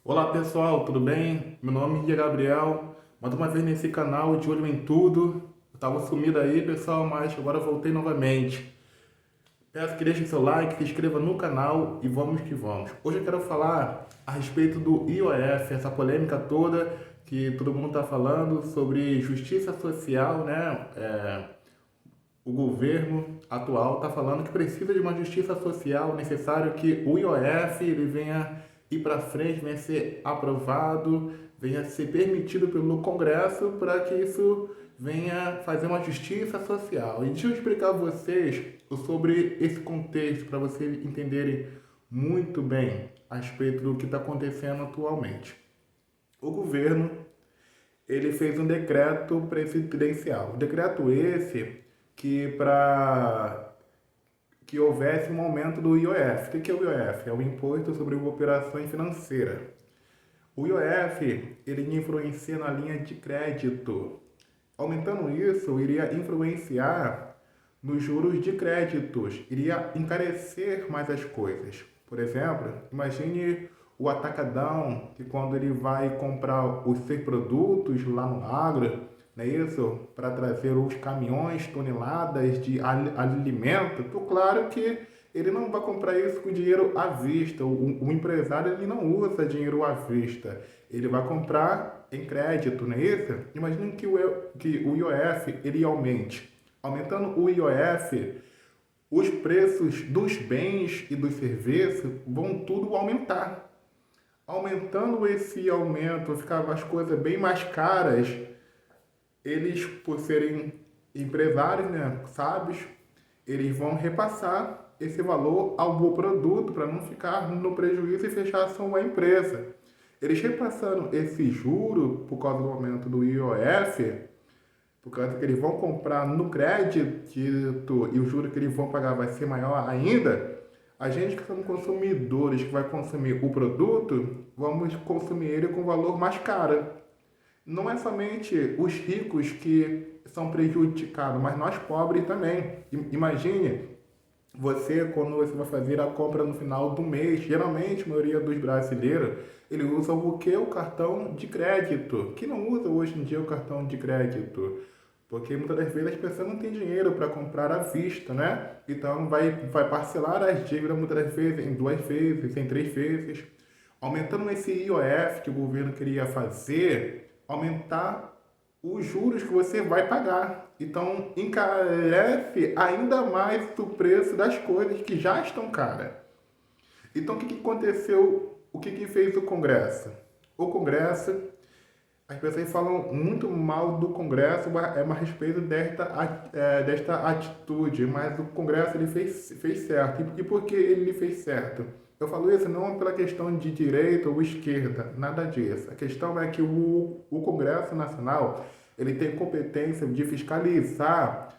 Olá pessoal, tudo bem? Meu nome é Gabriel, mais uma vez nesse canal de Olho em Tudo. Eu tava sumido aí pessoal, mas agora voltei novamente. Peço que deixe seu like, se inscreva no canal e vamos que vamos. Hoje eu quero falar a respeito do IOF, essa polêmica toda que todo mundo está falando sobre justiça social, né? O governo atual está falando que precisa de uma justiça social, necessário que o IOF ele venha ir para frente, venha ser aprovado, venha ser permitido pelo Congresso para que isso venha fazer uma justiça social. E deixa eu explicar a vocês sobre esse contexto para vocês entenderem muito bem a respeito do que está acontecendo atualmente. O governo ele fez um decreto presidencial. O decreto esse que houvesse um aumento do IOF. O que é o IOF? É o Imposto sobre Operações Financeiras. O IOF ele influencia na linha de crédito. Aumentando isso, iria influenciar nos juros de créditos, iria encarecer mais as coisas. Por exemplo, imagine o atacadão, que quando ele vai comprar os seus produtos lá no agro, não é isso? Para trazer os caminhões, toneladas de alimento, claro que ele não vai comprar isso com dinheiro à vista. O empresário ele não usa dinheiro à vista. Ele vai comprar em crédito, não é isso? Imagine que o IOF ele aumente. Aumentando o IOF, os preços dos bens e dos serviços vão tudo aumentar. Aumentando esse aumento, ficavam as coisas bem mais caras. Eles, por serem empresários, né, sábios, eles vão repassar esse valor ao bom produto para não ficar no prejuízo e fechar só a empresa. Eles repassando esse juro por causa do aumento do IOF, por causa que eles vão comprar no crédito e o juro que eles vão pagar vai ser maior ainda, a gente que somos consumidores que vai consumir o produto, vamos consumir ele com valor mais caro. Não é somente os ricos que são prejudicados, mas nós pobres também. Imagine você, quando você vai fazer a compra no final do mês, geralmente a maioria dos brasileiros, ele usa o que? O cartão de crédito, que não usa hoje em dia o cartão de crédito, porque muitas das vezes as pessoas não têm dinheiro para comprar à vista, né? Então vai parcelar as dívidas muitas das vezes em duas vezes, em três vezes. Aumentando esse IOF que o governo queria fazer, aumentar os juros que você vai pagar. Então, encarece ainda mais o preço das coisas que já estão caras. Então, o que aconteceu? O que fez o Congresso? O Congresso, as pessoas falam muito mal do Congresso a respeito desta atitude, mas o Congresso ele fez certo. E por que ele fez certo? Eu falo isso não pela questão de direita ou esquerda, nada disso. A questão é que o Congresso Nacional ele tem competência de fiscalizar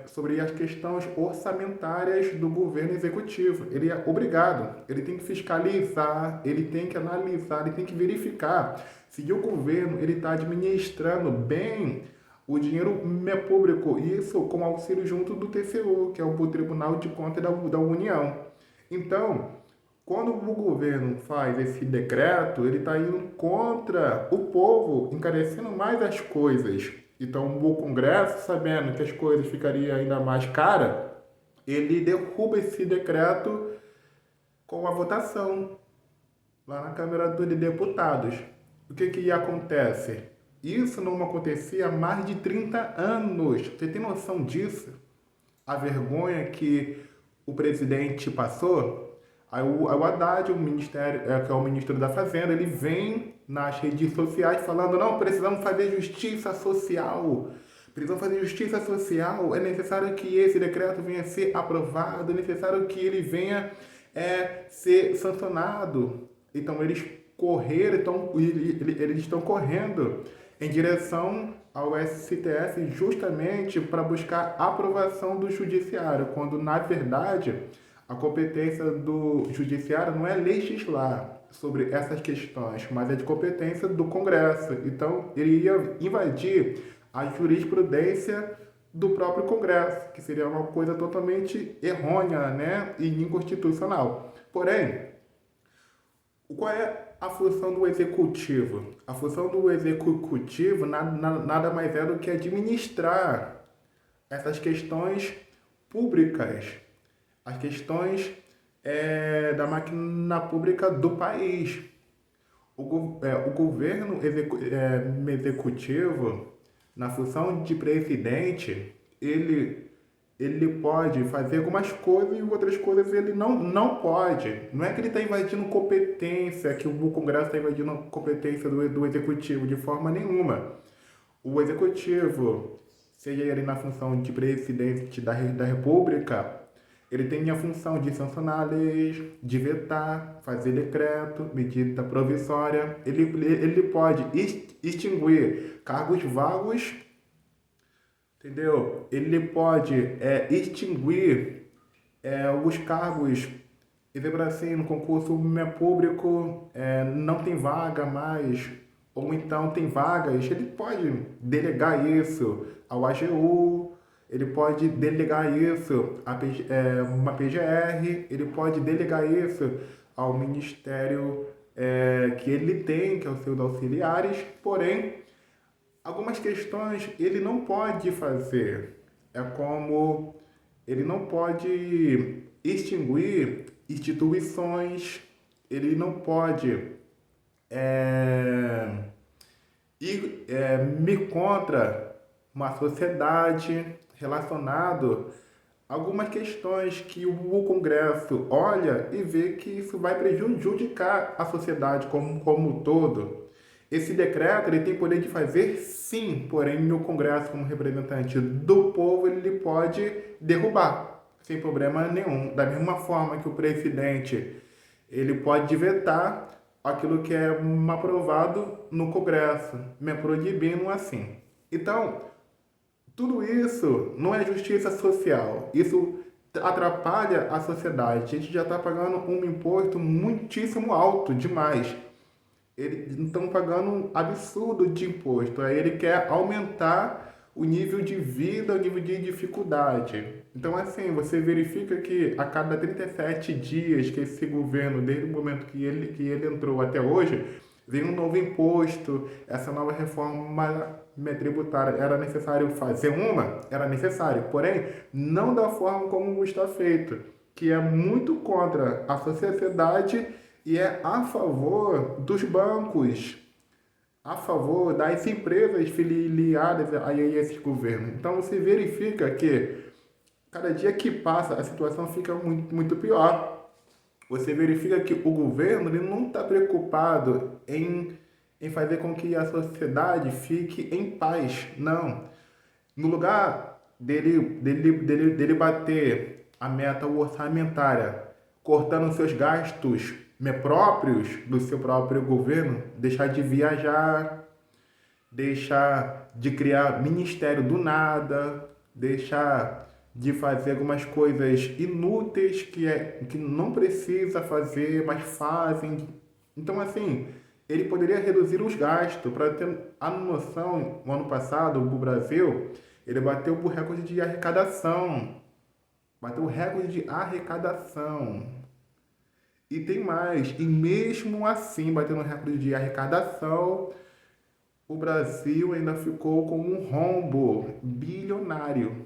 sobre as questões orçamentárias do governo executivo. Ele é obrigado, ele tem que fiscalizar, ele tem que analisar, ele tem que verificar se o governo ele está administrando bem o dinheiro público, isso com auxílio junto do TCU, que é o Tribunal de Contas da União. Então, quando o governo faz esse decreto, ele está indo contra o povo, encarecendo mais as coisas. Então, o Congresso, sabendo que as coisas ficariam ainda mais caras, ele derruba esse decreto com a votação lá na Câmara dos Deputados. O que acontece? Isso não acontecia há mais de 30 anos. Você tem noção disso? A vergonha que o presidente passou? Aí o Haddad, o ministério, que é o ministro da Fazenda, ele vem nas redes sociais falando, não, precisamos fazer justiça social. Precisamos fazer justiça social. É necessário que esse decreto venha a ser aprovado, é necessário que ele venha ser sancionado. Então eles eles estão correndo em direção ao STF justamente para buscar a aprovação do judiciário, quando na verdade a competência do judiciário não é legislar sobre essas questões, mas é de competência do Congresso. Então, ele ia invadir a jurisprudência do próprio Congresso, que seria uma coisa totalmente errônea, né, e inconstitucional. Porém, Qual é a função do executivo? A função do executivo nada mais é do que administrar essas questões públicas, as questões da máquina pública do país. O governo executivo, na função de presidente, ele pode fazer algumas coisas e outras coisas ele não pode. Não é que ele está invadindo competência, que o Congresso está invadindo competência do executivo, de forma nenhuma. O executivo, seja ele na função de presidente da República, ele tem a função de sancionar leis, de vetar, fazer decreto, medida provisória. Ele pode extinguir cargos vagos, entendeu? Ele pode extinguir os cargos, exemplo assim, no concurso público não tem vaga mais, ou então tem vagas, ele pode delegar isso ao AGU, ele pode delegar isso a uma PGR, ele pode delegar isso ao Ministério que ele tem, que é os seus auxiliares, porém, algumas questões ele não pode fazer. É como ele não pode extinguir instituições, ele não pode ir contra uma sociedade relacionado a algumas questões que o Congresso olha e vê que isso vai prejudicar a sociedade como um todo. Esse decreto ele tem poder de fazer sim, porém no Congresso, como representante do povo, ele pode derrubar, sem problema nenhum. Da mesma forma que o presidente ele pode vetar aquilo que é aprovado no Congresso, me proibindo assim. Então, tudo isso não é justiça social, isso atrapalha a sociedade. A gente já está pagando um imposto muitíssimo alto demais. Eles estão pagando um absurdo de imposto. Aí ele quer aumentar o nível de vida, o nível de dificuldade. Então, assim, você verifica que a cada 37 dias que esse governo, desde o momento que ele entrou até hoje, vem um novo imposto, essa nova reforma tributária. Era necessário fazer uma? Era necessário, porém, não da forma como está feito, que é muito contra a sociedade e é a favor dos bancos, a favor das empresas filiadas a esse governo. Então você verifica que cada dia que passa a situação fica muito pior. Você verifica que o governo ele não está preocupado em fazer com que a sociedade fique em paz. Não. No lugar dele bater a meta orçamentária, cortando seus gastos próprios do seu próprio governo, deixar de viajar, deixar de criar ministério do nada, deixar de fazer algumas coisas inúteis que não precisa fazer, mas fazem. Então, assim, ele poderia reduzir os gastos. Para ter a noção, no ano passado, o Brasil, ele bateu o recorde de arrecadação. Bateu o recorde de arrecadação. E tem mais. E mesmo assim, batendo o recorde de arrecadação, o Brasil ainda ficou com um rombo bilionário.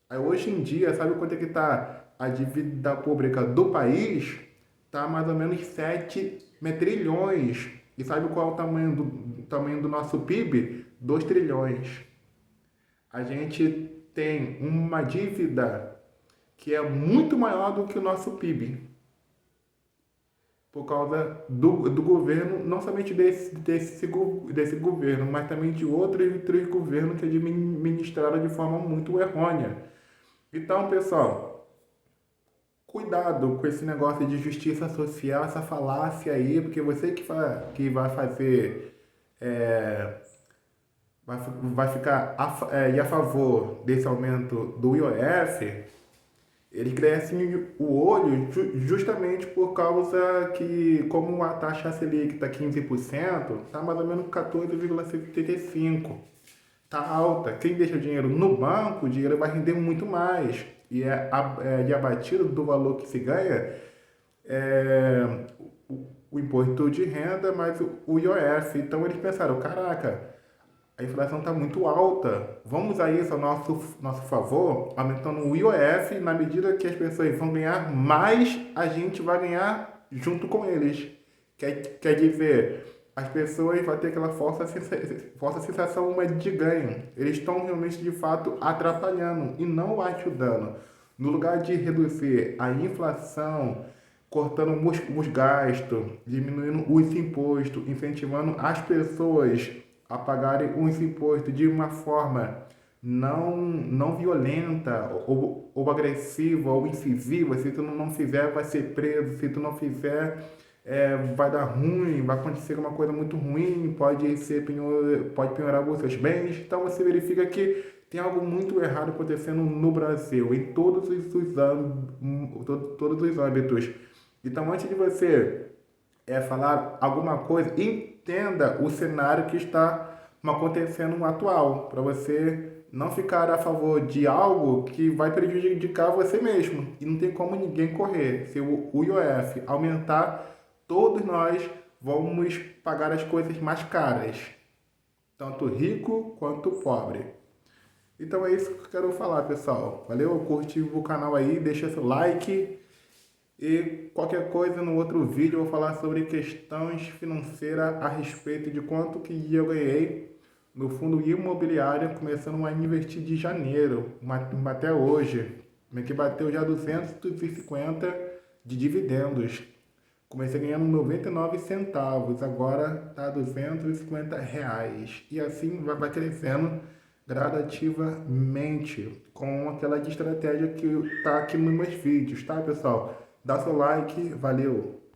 Aí, hoje em dia, sabe quanto é que está a dívida pública do país? Está mais ou menos 7 trilhões. E sabe qual é o tamanho do nosso PIB? 2 trilhões. A gente tem uma dívida que é muito maior do que o nosso PIB. Por causa do governo, não somente desse governo, mas também de outros governos que administraram de forma muito errônea. Então, pessoal, cuidado com esse negócio de justiça social, essa falácia aí, porque você que vai fazer, vai ficar a favor desse aumento do IOF, ele cresce o olho justamente por causa que, como a taxa Selic está 15%, está mais ou menos 14,75%. Está alta. Quem deixa o dinheiro no banco, o dinheiro vai render muito mais. E abatido do valor que se ganha, imposto de renda, mais o IOF. Então eles pensaram, caraca, a inflação está muito alta, vamos usar isso a nosso favor, aumentando o IOF, na medida que as pessoas vão ganhar mais, a gente vai ganhar junto com eles. Quer dizer, as pessoas vão ter aquela falsa sensação de ganho. Eles estão realmente, de fato, atrapalhando e não ajudando. No lugar de reduzir a inflação, cortando os gastos, diminuindo os impostos, incentivando as pessoas a pagarem os impostos de uma forma não violenta ou agressiva ou incisiva. Se tu não fizer, vai ser preso. Se tu não fizer, vai dar ruim, vai acontecer uma coisa muito ruim, pode piorar os seus bens. Então você verifica que tem algo muito errado acontecendo no Brasil, em todos os âmbitos. Então, antes de você falar alguma coisa, entenda o cenário que está acontecendo no atual, para você não ficar a favor de algo que vai prejudicar você mesmo. E não tem como ninguém correr. Se o IOF aumentar, todos nós vamos pagar as coisas mais caras, tanto rico quanto pobre. Então é isso que eu quero falar, pessoal. Valeu? Curte o canal aí, deixa seu like. E qualquer coisa no outro vídeo eu vou falar sobre questões financeiras a respeito de quanto que eu ganhei no fundo imobiliário, começando a investir de janeiro até hoje, que bateu já 250 de dividendos. Comecei ganhando 99 centavos, agora está R$ 250. E assim vai crescendo gradativamente com aquela estratégia que está aqui nos meus vídeos, tá, pessoal? Dá seu like, valeu!